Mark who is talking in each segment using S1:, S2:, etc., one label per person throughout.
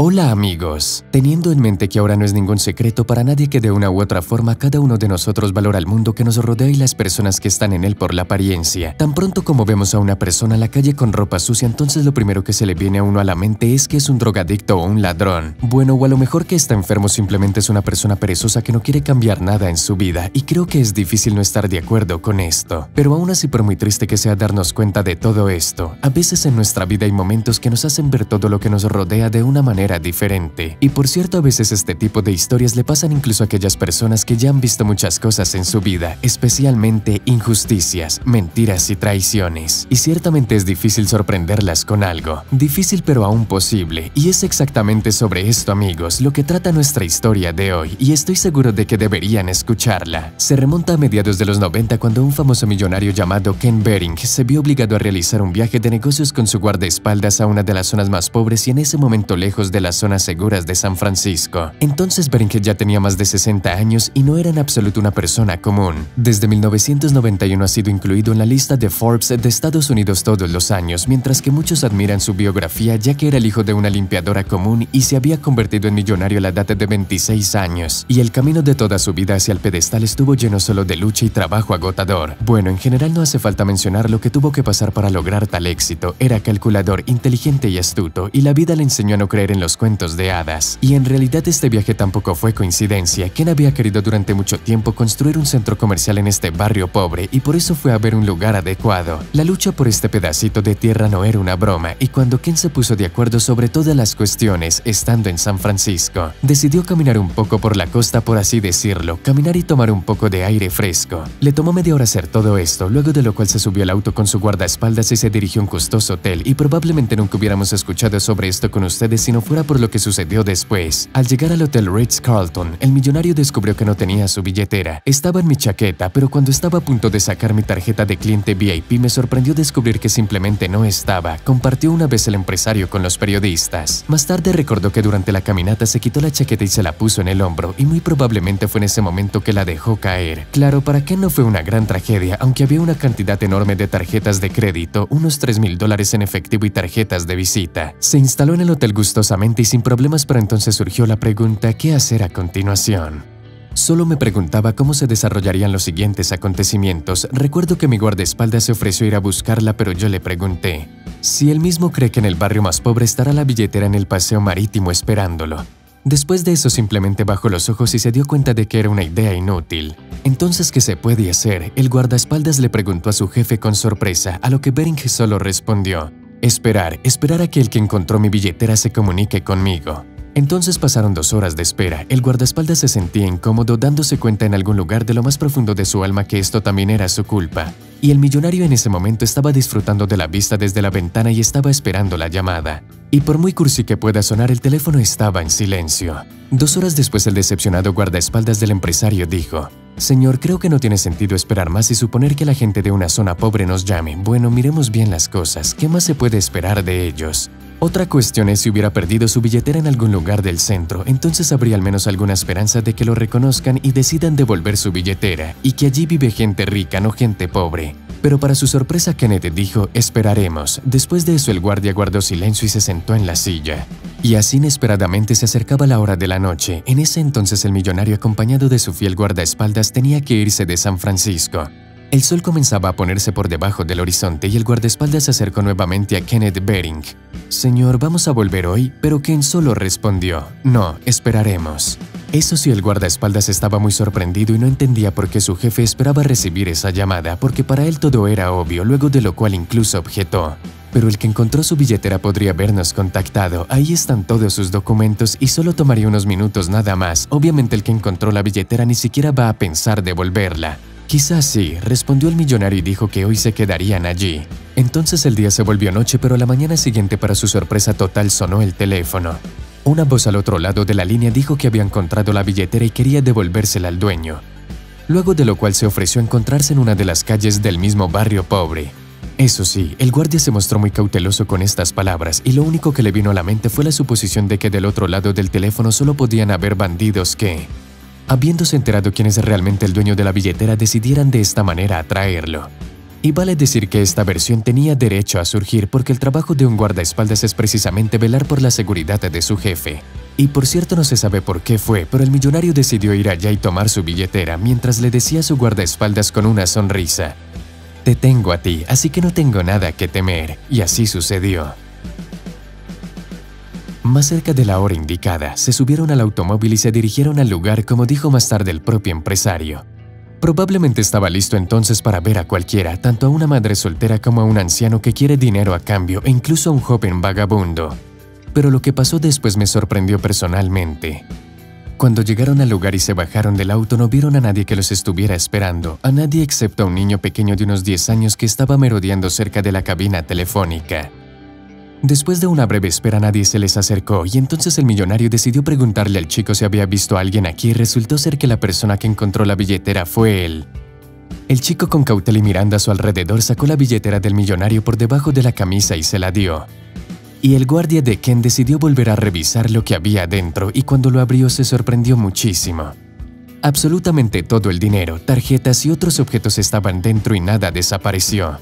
S1: Hola amigos, teniendo en mente que ahora no es ningún secreto para nadie que de una u otra forma cada uno de nosotros valora el mundo que nos rodea y las personas que están en él por la apariencia. Tan pronto como vemos a una persona en la calle con ropa sucia, entonces lo primero que se le viene a uno a la mente es que es un drogadicto o un ladrón. Bueno, o a lo mejor que está enfermo, simplemente es una persona perezosa que no quiere cambiar nada en su vida, y creo que es difícil no estar de acuerdo con esto. Pero aún así, por muy triste que sea darnos cuenta de todo esto, a veces en nuestra vida hay momentos que nos hacen ver todo lo que nos rodea de una manera diferente. Y por cierto, a veces este tipo de historias le pasan incluso a aquellas personas que ya han visto muchas cosas en su vida, especialmente injusticias, mentiras y traiciones. Y ciertamente es difícil sorprenderlas con algo. Difícil pero aún posible. Y es exactamente sobre esto, amigos, lo que trata nuestra historia de hoy, y estoy seguro de que deberían escucharla. Se remonta a mediados de los 90 cuando un famoso millonario llamado Ken Behring se vio obligado a realizar un viaje de negocios con su guardaespaldas a una de las zonas más pobres y en ese momento lejos de las zonas seguras de San Francisco. Entonces Behring ya tenía más de 60 años y no era en absoluto una persona común. Desde 1991 ha sido incluido en la lista de Forbes de Estados Unidos todos los años, mientras que muchos admiran su biografía ya que era el hijo de una limpiadora común y se había convertido en millonario a la edad de 26 años. Y el camino de toda su vida hacia el pedestal estuvo lleno solo de lucha y trabajo agotador. Bueno, en general no hace falta mencionar lo que tuvo que pasar para lograr tal éxito. Era calculador, inteligente y astuto, y la vida le enseñó a no creer en los cuentos de hadas. Y en realidad este viaje tampoco fue coincidencia. Ken había querido durante mucho tiempo construir un centro comercial en este barrio pobre y por eso fue a ver un lugar adecuado. La lucha por este pedacito de tierra no era una broma, y cuando Ken se puso de acuerdo sobre todas las cuestiones, estando en San Francisco, decidió caminar un poco por la costa, por así decirlo, caminar y tomar un poco de aire fresco. Le tomó media hora hacer todo esto, luego de lo cual se subió al auto con su guardaespaldas y se dirigió a un costoso hotel, y probablemente nunca hubiéramos escuchado sobre esto con ustedes si no fuera por lo que sucedió después. Al llegar al Hotel Ritz-Carlton, el millonario descubrió que no tenía su billetera. Estaba en mi chaqueta, pero cuando estaba a punto de sacar mi tarjeta de cliente VIP me sorprendió descubrir que simplemente no estaba, compartió una vez el empresario con los periodistas. Más tarde recordó que durante la caminata se quitó la chaqueta y se la puso en el hombro, y muy probablemente fue en ese momento que la dejó caer. Claro, para Ken no fue una gran tragedia, aunque había una cantidad enorme de tarjetas de crédito, unos $3,000 en efectivo y tarjetas de visita. Se instaló en el hotel gustosamente y sin problemas, pero entonces surgió la pregunta: ¿qué hacer a continuación? Solo me preguntaba cómo se desarrollarían los siguientes acontecimientos. Recuerdo que mi guardaespaldas se ofreció a ir a buscarla, pero yo le pregunté si él mismo cree que en el barrio más pobre estará la billetera en el paseo marítimo esperándolo. Después de eso simplemente bajó los ojos y se dio cuenta de que era una idea inútil. Entonces, ¿qué se puede hacer? El guardaespaldas le preguntó a su jefe con sorpresa, a lo que Behring solo respondió: esperar a que el que encontró mi billetera se comunique conmigo. Entonces pasaron 2 horas de espera. El guardaespaldas se sentía incómodo, dándose cuenta en algún lugar de lo más profundo de su alma que esto también era su culpa. Y el millonario en ese momento estaba disfrutando de la vista desde la ventana y estaba esperando la llamada. Y por muy cursi que pueda sonar, el teléfono estaba en silencio. 2 horas después, el decepcionado guardaespaldas del empresario dijo: señor, creo que no tiene sentido esperar más y suponer que la gente de una zona pobre nos llame. Bueno, miremos bien las cosas. ¿Qué más se puede esperar de ellos? Otra cuestión es si hubiera perdido su billetera en algún lugar del centro, entonces habría al menos alguna esperanza de que lo reconozcan y decidan devolver su billetera, y que allí vive gente rica, no gente pobre. Pero para su sorpresa, Kenneth dijo: esperaremos. Después de eso, el guardia guardó silencio y se sentó en la silla. Y así inesperadamente se acercaba la hora de la noche. En ese entonces el millonario, acompañado de su fiel guardaespaldas, tenía que irse de San Francisco. El sol comenzaba a ponerse por debajo del horizonte y el guardaespaldas se acercó nuevamente a Kenneth Behring. Señor, ¿vamos a volver hoy? Pero Ken solo respondió: no, esperaremos. Eso sí, el guardaespaldas estaba muy sorprendido y no entendía por qué su jefe esperaba recibir esa llamada, porque para él todo era obvio, luego de lo cual incluso objetó: pero el que encontró su billetera podría habernos contactado, ahí están todos sus documentos y solo tomaría unos minutos nada más. Obviamente el que encontró la billetera ni siquiera va a pensar devolverla. Quizás sí, respondió el millonario y dijo que hoy se quedarían allí. Entonces el día se volvió noche, pero la mañana siguiente, para su sorpresa total, sonó el teléfono. Una voz al otro lado de la línea dijo que había encontrado la billetera y quería devolvérsela al dueño. Luego de lo cual se ofreció a encontrarse en una de las calles del mismo barrio pobre. Eso sí, el guardia se mostró muy cauteloso con estas palabras y lo único que le vino a la mente fue la suposición de que del otro lado del teléfono solo podían haber bandidos que, habiéndose enterado quién es realmente el dueño de la billetera, decidieran de esta manera atraerlo. Y vale decir que esta versión tenía derecho a surgir porque el trabajo de un guardaespaldas es precisamente velar por la seguridad de su jefe. Y por cierto no se sabe por qué fue, pero el millonario decidió ir allá y tomar su billetera mientras le decía a su guardaespaldas con una sonrisa: «Te tengo a ti, así que no tengo nada que temer», y así sucedió. Más cerca de la hora indicada, se subieron al automóvil y se dirigieron al lugar, como dijo más tarde el propio empresario. Probablemente estaba listo entonces para ver a cualquiera, tanto a una madre soltera como a un anciano que quiere dinero a cambio e incluso a un joven vagabundo. Pero lo que pasó después me sorprendió personalmente. Cuando llegaron al lugar y se bajaron del auto, no vieron a nadie que los estuviera esperando, a nadie excepto a un niño pequeño de unos 10 años que estaba merodeando cerca de la cabina telefónica. Después de una breve espera nadie se les acercó y entonces el millonario decidió preguntarle al chico si había visto a alguien aquí y resultó ser que la persona que encontró la billetera fue él. El chico con cautela y mirando a su alrededor sacó la billetera del millonario por debajo de la camisa y se la dio. Y el guardia de Ken decidió volver a revisar lo que había dentro y cuando lo abrió se sorprendió muchísimo. Absolutamente todo el dinero, tarjetas y otros objetos estaban dentro y nada desapareció.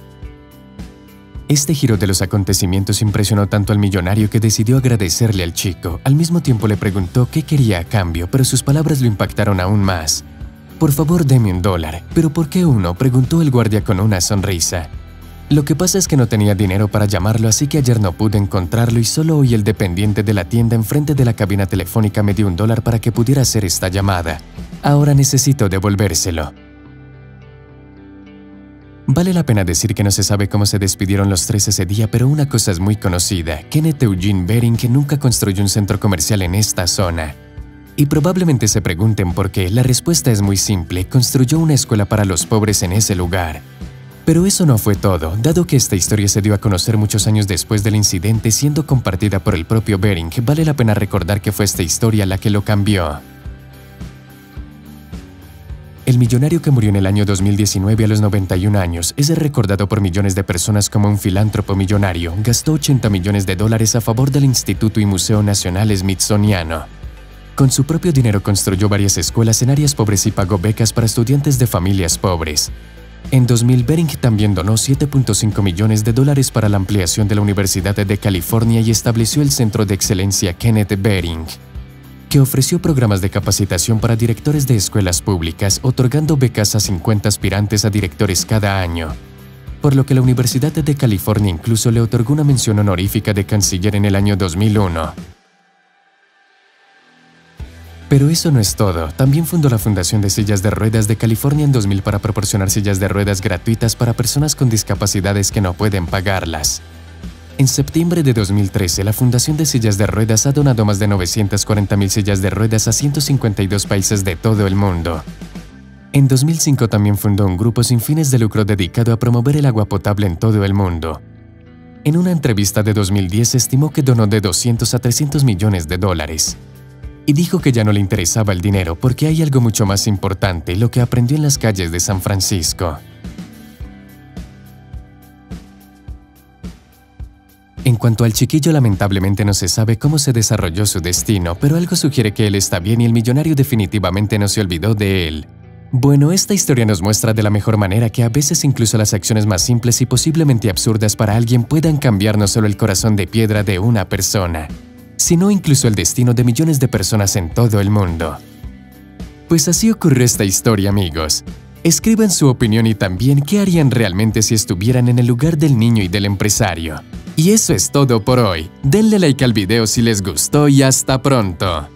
S1: Este giro de los acontecimientos impresionó tanto al millonario que decidió agradecerle al chico. Al mismo tiempo le preguntó qué quería a cambio, pero sus palabras lo impactaron aún más. «Por favor, deme $1». «¿Pero por qué uno?», preguntó el guardia con una sonrisa. «Lo que pasa es que no tenía dinero para llamarlo, así que ayer no pude encontrarlo y solo hoy el dependiente de la tienda enfrente de la cabina telefónica me dio $1 para que pudiera hacer esta llamada. Ahora necesito devolvérselo». Vale la pena decir que no se sabe cómo se despidieron los tres ese día, pero una cosa es muy conocida: Kenneth Eugene Bering nunca construyó un centro comercial en esta zona. Y probablemente se pregunten por qué. La respuesta es muy simple: construyó una escuela para los pobres en ese lugar. Pero eso no fue todo, dado que esta historia se dio a conocer muchos años después del incidente, siendo compartida por el propio Bering. Vale la pena recordar que fue esta historia la que lo cambió. El millonario que murió en el año 2019 a los 91 años es recordado por millones de personas como un filántropo millonario. Gastó $80 millones a favor del Instituto y Museo Nacional Smithsoniano. Con su propio dinero construyó varias escuelas en áreas pobres y pagó becas para estudiantes de familias pobres. En 2000, Bering también donó $7.5 millones para la ampliación de la Universidad de California y estableció el Centro de Excelencia Kenneth Bering, que ofreció programas de capacitación para directores de escuelas públicas, otorgando becas a 50 aspirantes a directores cada año. Por lo que la Universidad de California incluso le otorgó una mención honorífica de canciller en el año 2001. Pero eso no es todo. También fundó la Fundación de Sillas de Ruedas de California en 2000 para proporcionar sillas de ruedas gratuitas para personas con discapacidades que no pueden pagarlas. En septiembre de 2013, la Fundación de Sillas de Ruedas ha donado más de 940.000 sillas de ruedas a 152 países de todo el mundo. En 2005 también fundó un grupo sin fines de lucro dedicado a promover el agua potable en todo el mundo. En una entrevista de 2010 estimó que donó de $200 a $300 millones. Y dijo que ya no le interesaba el dinero porque hay algo mucho más importante, lo que aprendió en las calles de San Francisco. En cuanto al chiquillo, lamentablemente no se sabe cómo se desarrolló su destino, pero algo sugiere que él está bien y el millonario definitivamente no se olvidó de él. Bueno, esta historia nos muestra de la mejor manera que a veces incluso las acciones más simples y posiblemente absurdas para alguien puedan cambiar no solo el corazón de piedra de una persona, sino incluso el destino de millones de personas en todo el mundo. Pues así ocurrió esta historia, amigos. Escriban su opinión y también qué harían realmente si estuvieran en el lugar del niño y del empresario. Y eso es todo por hoy. Denle like al video si les gustó y hasta pronto.